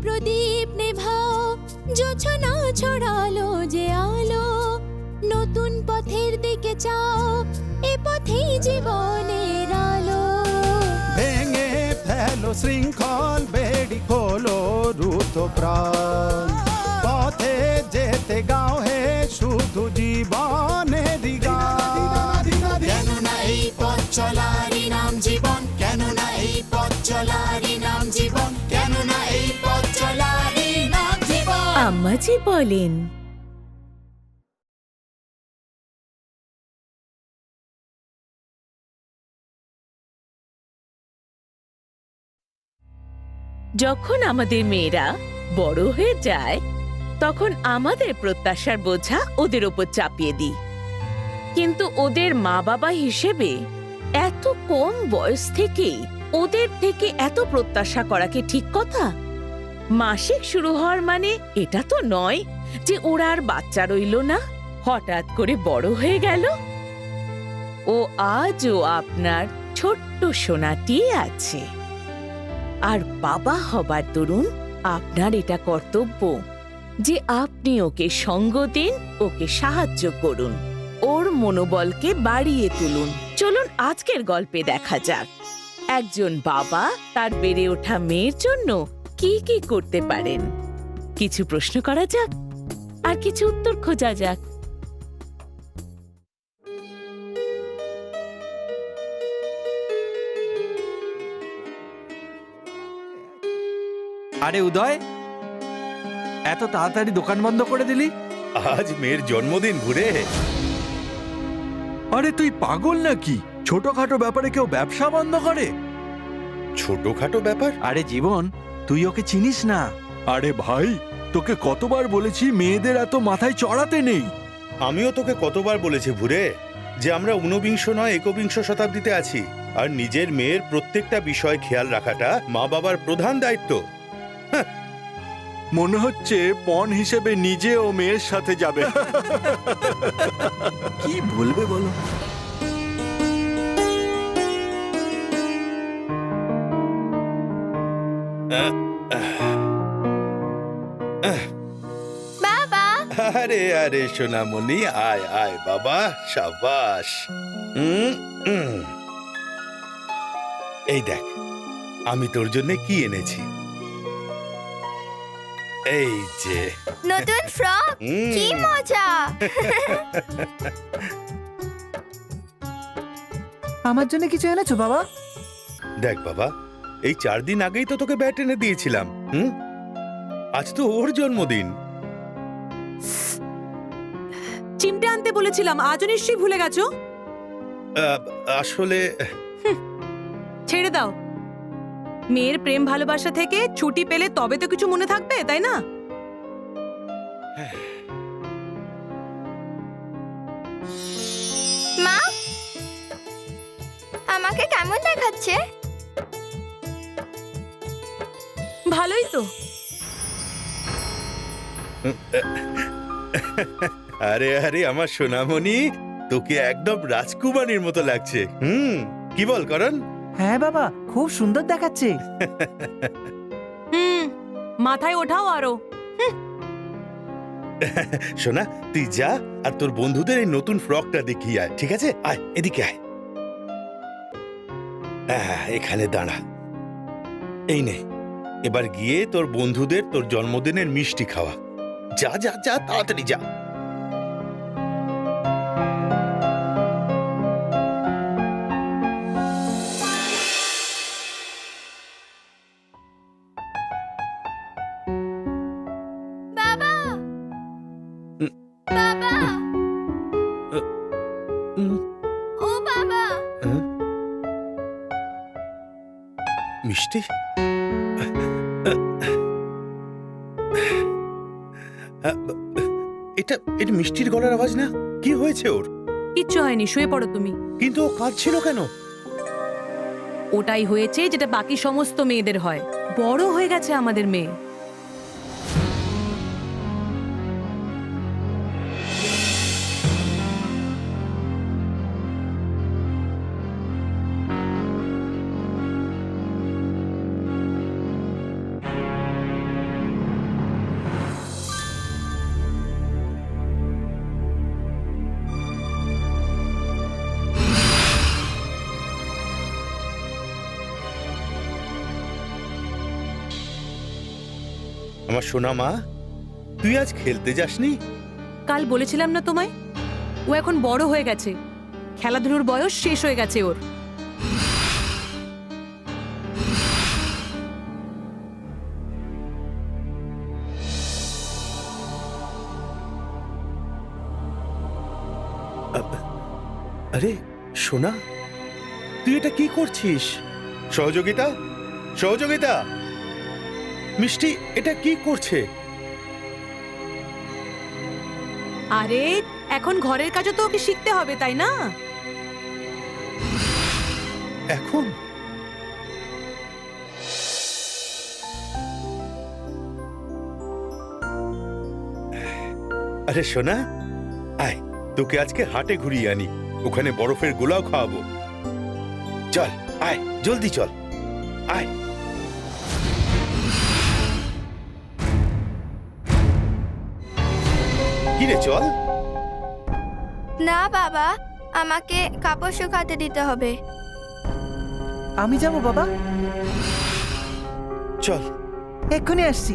প্রদীপ নেভাও, জোছনা ছড়ালো যে আলো, নতুন পথের দিকে চাও, এ পথেই জীবনের আলো। ভেঙে ফেলো শৃঙ্খল, বেড়ি খোলো রুদ্ধ প্রাণ, পথে যেতে গাও হে শুধু জীবনেরই গান। কেননা এই পথ চলারই নাম জীবন, কেননা এই পথ চলারই নাম জীবন, কেননা এই পথ চলারই নাম জীবন। আম্মাজি বলেন, যখন আমাদের মেয়েরা বড় হয়ে যায় তখন আমাদের প্রত্যাশার বোঝা ওদের ওপর চাপিয়ে দিই, কিন্তু ওদের মা বাবা হিসেবে এত কম বয়স থেকেই ওদের থেকে এত প্রত্যাশা করা কি ঠিক কথা? মাসিক শুরু হওয়ার মানে এটা তো নয় যে ওরা আর বাচ্চা রইল না, হঠাৎ করে বড় হয়ে গেল। ও আজও আপনার ছোট্ট সোনাটি আছে, আর বাবা হবার দরুন আপনার এটা কর্তব্য যে আপনি ওকে সঙ্গ দিন, ওকে সাহায্য করুন, ওর মনোবলকে বাড়িয়ে তুলুন। চলুন আজকের গল্পে দেখা যাক একজন বাবা তার বেড়ে ওঠা মেয়ের জন্য কি কি করতে পারেন। কিছু প্রশ্ন করা যাক আর কিছু উত্তর খোঁজা যাক। আরে উদয়, এত তাড়াতাড়ি দোকান বন্ধ করে দিলি? আজ মেয়ের জন্মদিন ঘুরে। আরে তুই পাগল নাকি? ছোটখাটো ব্যাপারে কেউ ব্যবসা বন্ধ করে? ছোটখাটো ব্যাপার? আরে জীবন, তুই ওকে চিনিস না। আরে ভাই, তোকে কতবার বলেছি মেয়েদের এত মাথায় চড়াতে নেই। আমিও তোকে কতবার বলেছি ভুরে যে আমরা ঊনবিংশ নয় একবিংশ শতাব্দীতে আছি, আর নিজের মেয়ের প্রত্যেকটা বিষয় খেয়াল রাখাটা মা বাবার প্রধান দায়িত্ব। মনে হচ্ছে পণ হিসেবে নিজে ও মেয়ের সাথে যাবে। কি বলবে বলো? বাবা, আরে আরে সোনামণি, আয় আয় বাবা, সাবাস। এই দেখ আমি তোর জন্য কি এনেছি। এই যে নতুন ফ্রক, কি মজা! আমার জন্য কিছু এনেছো বাবা? দেখ বাবা, এই 4 দিন আগেই তো তোকে ব্যাট এনে দিয়েছিলাম। আজ তো ওর জন্মদিন। চিমটে আনতে বলেছিলাম, আজও নিশ্চয়ই ভুলে গেছো। আসলে ছেড়ে দাও, মেয়ের প্রেম ভালোবাসা থেকে ছুটি পেলে তবে তো কিছু মনে থাকবে, তাই না? মা, আমাকে কেমন দেখাচ্ছে? ভালোই তো। আরে আরে আমার সোনামণি, তোকে একদম রাজকুমারীর মতো লাগছে। কি বল করণ? হ্যাঁ বাবা, খুব সুন্দর দেখাচ্ছে। মাথায় ওঠাও আরো। সোনা, তুই যা আর তোর বন্ধুদের এই নতুন ফ্রকটা দেখিয়ে আয়, ঠিক আছে? আয় এদিকে আয়। এখানে দাঁড়া। এই নে, এবার গিয়ে তোর বন্ধুদের তোর জন্মদিনের মিষ্টি খাওয়া। যা যা যা, তাড়াতাড়ি যা। বাবা, বাবা, ও বাবা, মিষ্টি? এটা এটা মিষ্টির গলার আওয়াজ না? কি হয়েছে ওর? কিচ্ছু হয়নি, শুয়ে পড়ো তুমি। কিন্তু ও কাঁদছিল কেন? ওটাই হয়েছে যেটা বাকি সমস্ত মেয়েদের হয়, বড় হয়ে গেছে আমাদের মেয়ে। আমার সোনা মা, তুই আজ খেলতে যাসনি? কাল বলেছিলাম না তোমায়, ও এখন বড় হয়ে গেছে, খেলাধুলোর বয়স শেষ হয়ে গেছে ওর। আরে সোনা, তুই এটা কি করছিস? সহযোগিতা, সহযোগিতা, মিষ্টি এটা কি করছে? আরে এখন ঘরের কাজও তো ওকে শিখতে হবে, তাই না? এখন আরে সোনা, আয় তোকে আজকে হাটে ঘুরিয়ে আনি, ওখানে বরফের গোলাও খাওয়াবো। চল আয়, জলদি চল, আয়। কিরে চল। না বাবা, আমাকে কাপড় শুকাতে দিতে হবে। আমি যাব বাবা, চল। এক্ষুনি আসছি।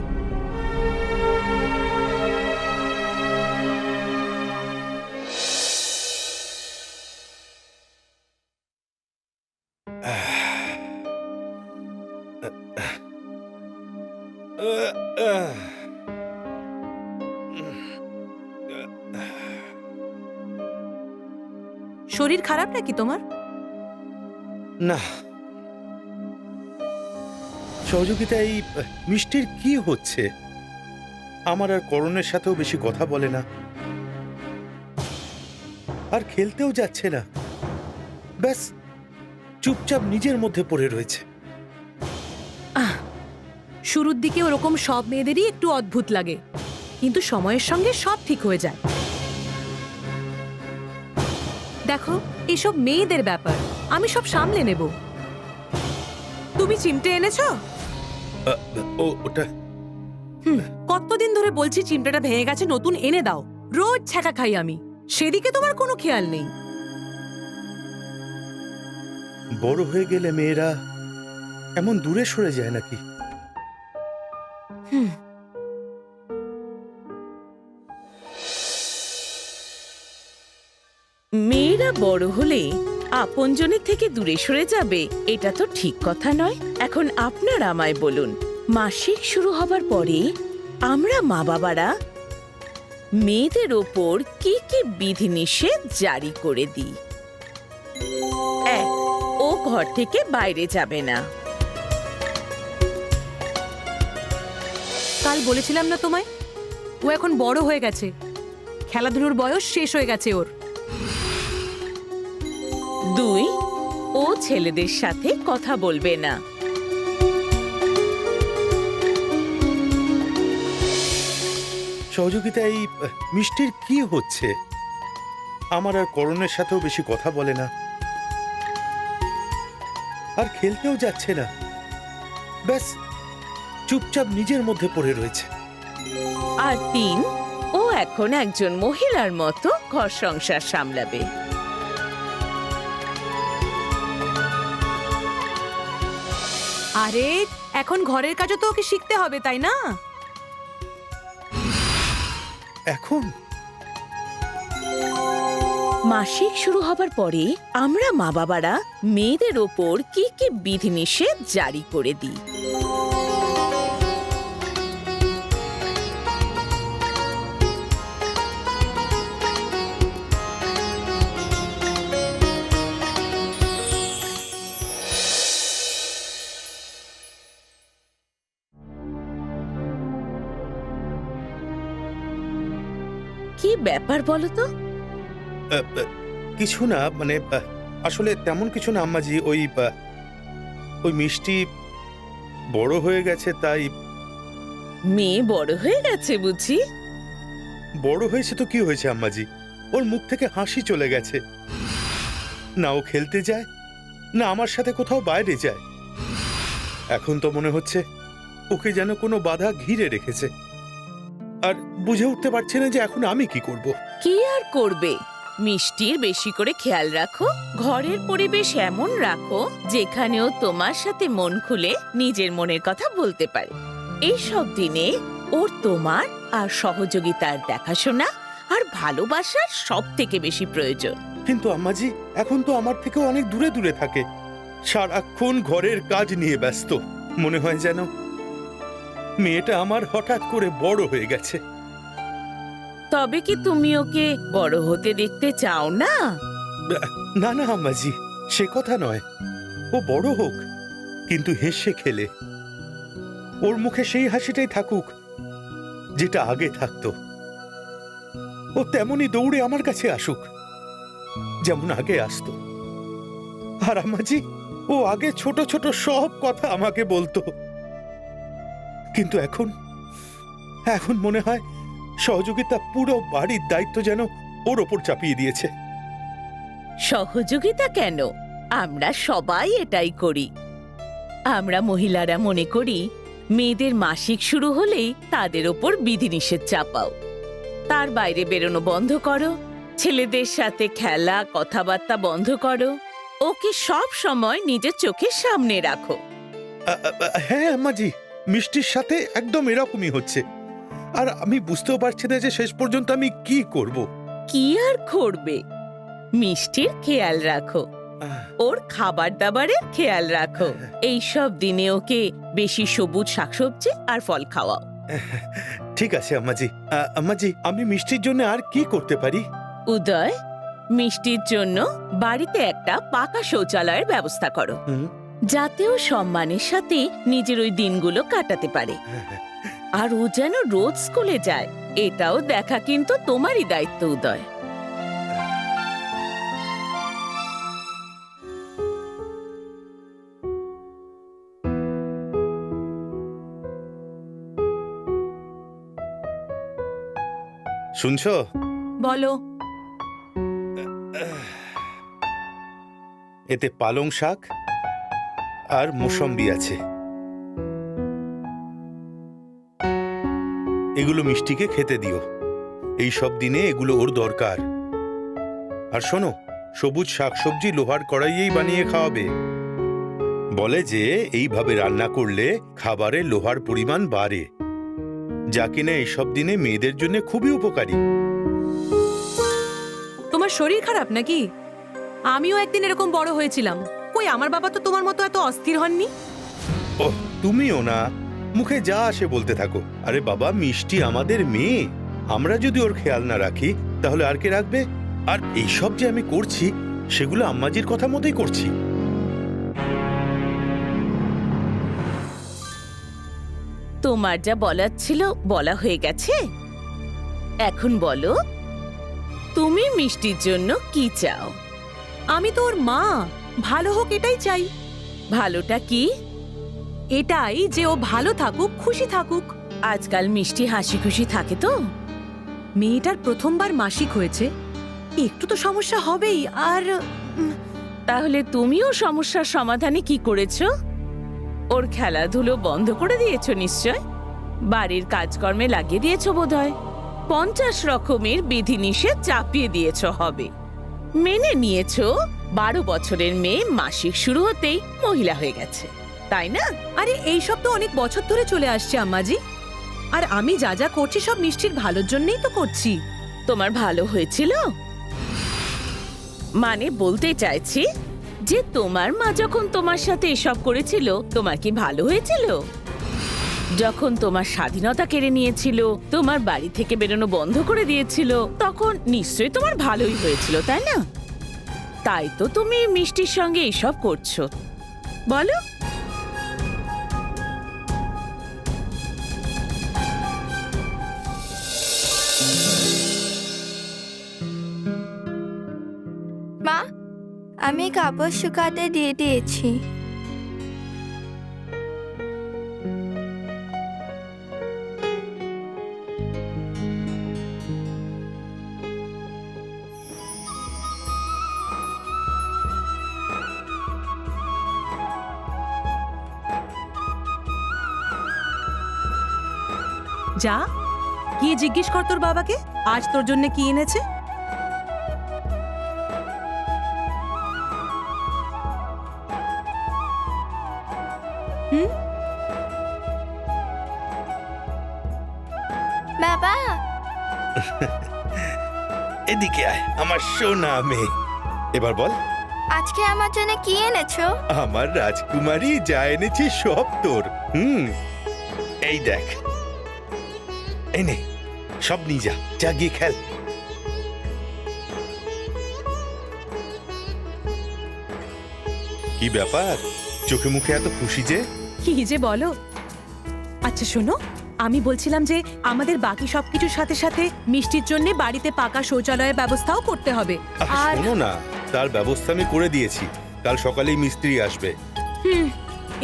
শরীর খারাপ নাকি তোমার? না সহযোগিতা, এই মিষ্টির কি হচ্ছে? আমার আর করণের সাথেও বেশি কথা বলে না, আর খেলতেও যাচ্ছে না, ব্যাস চুপচাপ নিজের মধ্যে পড়ে রয়েছে। শুরুর দিকে ওরকম সব মেয়েদেরই একটু অদ্ভুত লাগে, কিন্তু সময়ের সঙ্গে সব ঠিক হয়ে যায়। দেখো, এসব মেয়েদের ব্যাপার, আমি সব সামলে নেব। তুমি চিমটে এনেছো? ওটা কতদিন ধরে বলছি চিমটেটা ভেঙে গেছে, নতুন এনে দাও। রোজ ছ্যাঁকা খাই আমি, সেদিকে তোমার কোনো খেয়াল নেই। বড় হয়ে গেলে মেয়েরা এমন দূরে সরে যায় নাকি? মেয়েরা বড় হলে আপনজনের থেকে দূরে সরে যাবে, এটা তো ঠিক কথা নয়। এখন আপনারা আমায় বলুন, মাসিক শুরু হবার পরে আমরা মা বাবারা মেয়েদের ওপর কি কি বিধিনিষেধ জারি করে দিই? এক, ও ঘর থেকে বাইরে যাবে না। কাল বলেছিলাম না তোমায়, ও এখন বড় হয়ে গেছে, খেলাধুলোর বয়স শেষ হয়ে গেছে ওর। দুই, ও ছেলেদের সাথে কথা বলবে না। সহযোগিতা, এই মিষ্টির কি হচ্ছে? আমার আর করণের সাথেও বেশি কথা বলে না, আর খেলতেও যাচ্ছে না, ব্যাস চুপচাপ নিজের মধ্যে পড়ে রয়েছে। আর তিন, ও এখন একজন মহিলার মতো ঘর সংসার সামলাবে। আরে এখন ঘরের কাজও তো ওকে শিখতে হবে, তাই না? এখন মাসিক শুরু হবার পরে আমরা মা বাবারা মেয়েদের ওপর কি কি বিধিনিষেধ জারি করে দিই? কি ব্যাপার বলো তো? কিছু না, মানে আসলে তেমন কিছু না আম্মাজি, ওই মিষ্টি বড় হয়ে গেছে, তাই। মেয়ে বড় হয়ে গেছে বুঝি? বড় হয়েছে তো কি হয়েছে আম্মাজি, ওর মুখ থেকে হাসি চলে গেছে। না ও খেলতে যায়, না আমার সাথে কোথাও বাইরে যায়। এখন তো মনে হচ্ছে ওকে যেন কোনো বাধা ঘিরে রেখেছে, আর বুঝে উঠতে পারছে না যে এখন আমি কি করব। কি আর করবে, মিষ্টির বেশি করে খেয়াল রাখো, ঘরের পরিবেশ এমন রাখো যেখানেও তোমার সাথে মন খুলে নিজের মনের কথা বলতে পারে। এইসব দিনে ওর তোমার আর সহযোগিতার দেখাশোনা আর ভালোবাসার সব থেকে বেশি প্রয়োজন। কিন্তু আম্মাজি এখন তো আমার থেকে অনেক দূরে দূরে থাকে, সারাক্ষণ ঘরের কাজ নিয়ে ব্যস্ত। মনে হয় যেন মেয়েটা আমার হঠাৎ করে বড় হয়ে গেছে। তবে কি তুমি ওকে বড় হতে দেখতে চাও না? না না আম্মাজি, সে কথা নয়। ও বড় হোক, কিন্তু হেসে খেলে। ওর মুখে সেই হাসিটাই থাকুক যেটা আগে থাকতো। ও তেমনই দৌড়ে আমার কাছে আসুক যেমন আগে আসতো। আর আম্মাজি, ও আগে ছোট ছোট সব কথা আমাকে বলতো, কিন্তু এখন মনে হয় সহযোগিতা পুরো বাড়ির দায়িত্ব যেন ওর ওপর চাপিয়ে দিয়েছে। সহযোগিতা কেন, আমরা সবাই এটাই করি। আমরা মহিলারা মনে করি মেয়েদের মাসিক শুরু হলেই তাদের ওপর বিধিনিষেধ চাপাও, তার বাইরে বেরোনো বন্ধ করো, ছেলেদের সাথে খেলা কথাবার্তা বন্ধ করো, ওকে সব সময় নিজের চোখের সামনে রাখো। হ্যাঁ আম্মাজি, মিষ্টির সাথে একদম এরকমই হচ্ছে। আর আমি বুঝতেও পারছি না যে শেষ পর্যন্ত আমি কি করব। কি আর করবে, মিষ্টির খেয়াল রাখো, ওর খাবার দাবারের খেয়াল রাখো। এই সব দিনে ওকে বেশি সবুজ শাকসবজি আর ফল খাওয়াও। ঠিক আছে আম্মাজি। আম্মাজি, আমি মিষ্টির জন্য আর কি করতে পারি? উদয়, মিষ্টির জন্য বাড়িতে একটা পাকা শৌচালয়ের ব্যবস্থা করো, হুম। যাতে ও সম্মানের সাথে নিজের ওই দিনগুলো কাটাতে পারে। আর ও যেন রোজ স্কুলে যায়, এটাও দেখা কিন্তু তোমারই দায়িত্ব উদয়। শুনছো? বলো। এতে পালং শাক আর মুসম্বি আছে। এগুলো মিষ্টিকে খেতে দিও, এই সব দিনে এগুলো ওর দরকার। আর শোনো, সবুজ শাকসবজি লোহার কড়াইয়েই বানিয়ে খাওয়াবে। বলে যে এইভাবে রান্না করলে খাবারে লোহার পরিমাণ বাড়ে, যা কিনা এইসব দিনে মেয়েদের জন্য খুবই উপকারী। তোমার শরীর খারাপ নাকি? আমিও একদিন এরকম বড় হয়েছিলাম। কই, আমার বাবা তো তোমার মতো এত অস্থির হননি। ওহ, তুমিও না, মুখে যা আসে বলতে থাকো। আরে বাবা, মিষ্টি আমাদের মেয়ে, আমরা যদি ওর খেয়াল না রাখি তাহলে আর কে রাখবে? আর এইসব যে আমি করছি সেগুলো আম্মাজির কথা মতোই করছি। তোমার যা বলার ছিল বলা হয়ে গেছে। এখন বলো, তুমি মিষ্টির জন্য কি চাও? আমি তো ওর মা, ভালো হোক এটাই চাই। ভালোটা কি? এটাই যে ও ভালো থাকুক, খুশি থাকুক। আজকাল মিষ্টি হাসি খুশি থাকে তো? মেয়েটার প্রথমবার মাসিক হয়েছে, একটু তো সমস্যা হবেই। আর তাহলে তুমিও সমস্যার সমাধানে কি করেছো? ওর খেলাধুলো বন্ধ করে দিয়েছো নিশ্চয়, বাড়ির কাজকর্মে লাগিয়ে দিয়েছো বোধহয়, 50 রকমের বিধিনিষেধ চাপিয়ে দিয়েছো হবে। মেনে নিয়েছো 12 বছরের মেয়ে মাসিক শুরু হতেই মহিলা হয়ে গেছে, তাই না? আরে এইসব তো অনেক বছর ধরে চলে আসছে আম্মাজি। আর আমি যা যা করছি সব মিষ্টির ভালোর জন্যই তো করছি। তোমার ভালো হয়েছিল? মানে বলতে চাইছি যে তোমার মা যখন তোমার সাথে এসব করেছিল তোমার কি ভালো হয়েছিল? যখন তোমার স্বাধীনতা কেড়ে নিয়েছিল, তোমার বাড়ি থেকে বেরোনো বন্ধ করে দিয়েছিল, তখন নিশ্চয়ই তোমার ভালোই হয়েছিল, তাই না? তাই তো তুমি মিষ্টির সঙ্গে এসব করছো, বলো? মা, আমি কাপড় শুকাতে দিয়ে দিয়েছি। যা গিয়ে জিজ্ঞেস কর তোর বাবাকে আজ তোর জন্য কি এনেছে। বাবা এদিকে আয় আমার সোনা মেয়ে। এবার বল, আজকে আমার জন্য কি এনেছো? আমার রাজকুমারী যা এনেছি সব তোর। এই দেখ, এই নে, সব নিয়ে যা, যা গিয়ে খেল। কি ব্যাপার, চোখে মুখে এত খুশি যে? কি যে বলো। আচ্ছা শোনো, আমি বলছিলাম যে আমাদের বাকি সবকিছুর সাথে সাথে মিষ্টির জন্য বাড়িতে পাকা শৌচালয়ের ব্যবস্থাও করতে হবে। আর শোনো না, তার ব্যবস্থা আমি করে দিয়েছি, কাল সকালেই মিস্ত্রি আসবে।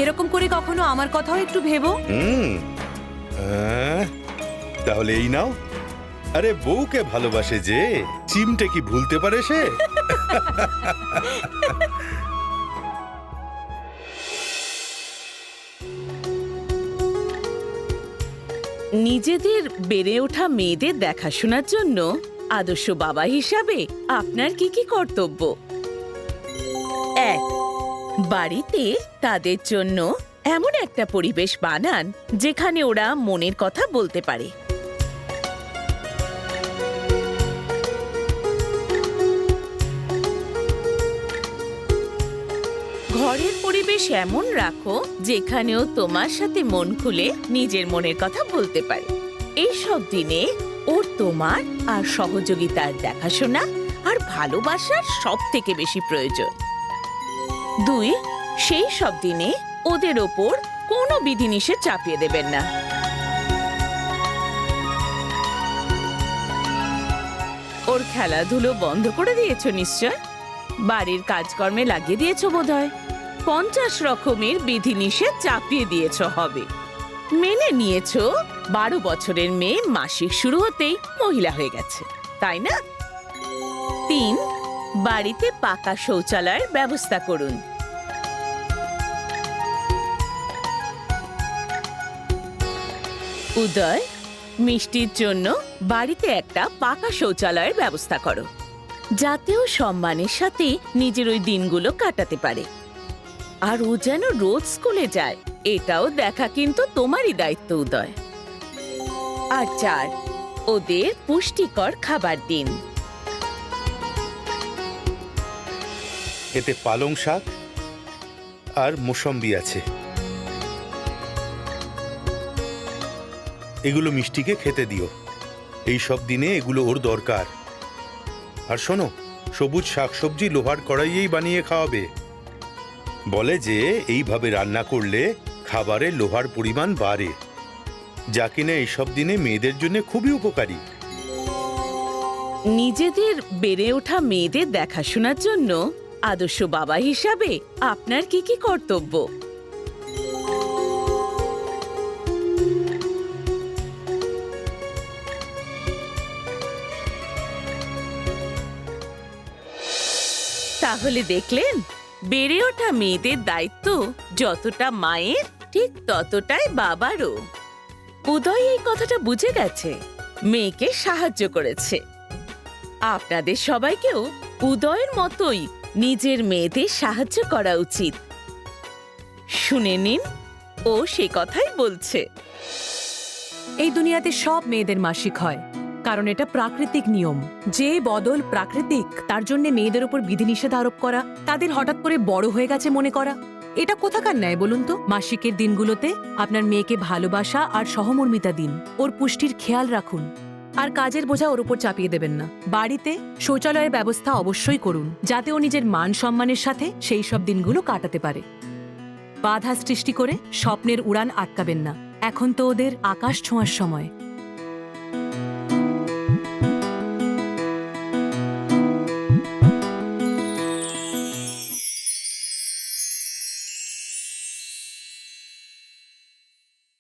এরকম করে কখনো আমার কথাও একটু ভেবো। তাহলে এই নাও। আরে বউকে ভালোবাসে যে, চিমটে কি ভুলতে পারে সে? নিজেদের বেড়ে ওঠা মেয়েদের দেখাশোনার জন্য আদর্শ বাবা হিসাবে আপনার কি কি কর্তব্য? 1. বাড়িতে তাদের জন্য এমন একটা পরিবেশ বানান যেখানে ওরা মনের কথা বলতে পারে। ঘরের পরিবেশ এমন রাখো যেখানেও তোমার সাথে মন খুলে নিজের মনের কথা বলতে পারে। এইসব দিনে ওর তোমার আর সহযোগিতার দেখাশোনা আর ভালোবাসার সব থেকে বেশি প্রয়োজন। 2. সেই সব দিনে ওদের ওপর কোনো বিধিনিষেধ চাপিয়ে দেবেন না। ওর খেলাধুলো বন্ধ করে দিয়েছো নিশ্চয়? বাড়ির কাজকর্মে লাগিয়ে দিয়েছো বোধহয়। 50 রকমের বিধিনিষেধ চাপিয়ে দিয়েছো হবে। মেনে নিয়েছো 12 বছরের মেয়ে মাসিক শুরু হতেই মহিলা হয়ে গেছে, তাই না? 3. বাড়িতে পাকা শৌচালয়ের ব্যবস্থা করুন। উদয়, মিষ্টির জন্য বাড়িতে একটা পাকা শৌচালয়ের ব্যবস্থা করো, যাতেও সম্মানের সাথে নিজের ওই দিনগুলো কাটাতে পারে। আর ও যেন রোজ স্কুলে যায়, এটাও দেখা কিন্তু তোমারই দায়িত্ব উদয়। আর 4. ওদের পুষ্টিকর খাবার দিন। এতে পালং শাক আর মোসম্বি আছে, এগুলো মিষ্টিকে খেতে দিও। এই সব দিনে এগুলো ওর দরকার। আর শোনো, সবুজ শাকসবজি লোহার কড়াইয়েই বানিয়ে খাওয়াবে। বলে যে এইভাবে রান্না করলে খাবারে লোহার পরিমাণ বাড়ে, যা কিনা এইসব দিনে মেয়েদের জন্য খুবই উপকারী। নিজেদের বেড়ে ওঠা মেয়েদের দেখাশোনার জন্য আদর্শ বাবা হিসাবে আপনার কি কি কর্তব্য? তাহলে দেখলেন, বেড়ে ওঠা মেয়েদের দায়িত্ব যতটা মায়ের ঠিক ততটাই বাবারও। উদয় এই কথাটা বুঝে গেছে, মেয়েকে সাহায্য করেছে। আপনাদের সবাইকেও উদয়ের মতোই নিজের মেয়েদের সাহায্য করা উচিত। শুনে নিন, ও সে কথাই বলছে। এই দুনিয়াতে সব মেয়েদের মাসিক হয়, কারণ এটা প্রাকৃতিক নিয়ম। যে বদল প্রাকৃতিক, তার জন্য মেয়েদের উপর বিধিনিষেধ আরোপ করা, তাদের হঠাৎ করে বড় হয়ে গেছে মনে করা, এটা কোথাকার ন্যায় বলুন তো? মাসিকের দিনগুলোতে আপনার মেয়েকে ভালোবাসা আর সহমর্মিতা দিন, ওর পুষ্টির খেয়াল রাখুন, আর কাজের বোঝা ওর উপর চাপিয়ে দেবেন না। বাড়িতে শৌচালয়ের ব্যবস্থা অবশ্যই করুন, যাতে ও নিজের মান সম্মানের সাথে সেই সব দিনগুলো কাটাতে পারে। বাধা সৃষ্টি করে স্বপ্নের উড়ান আটকাবেন না। এখন তো ওদের আকাশ ছোঁয়ার সময়।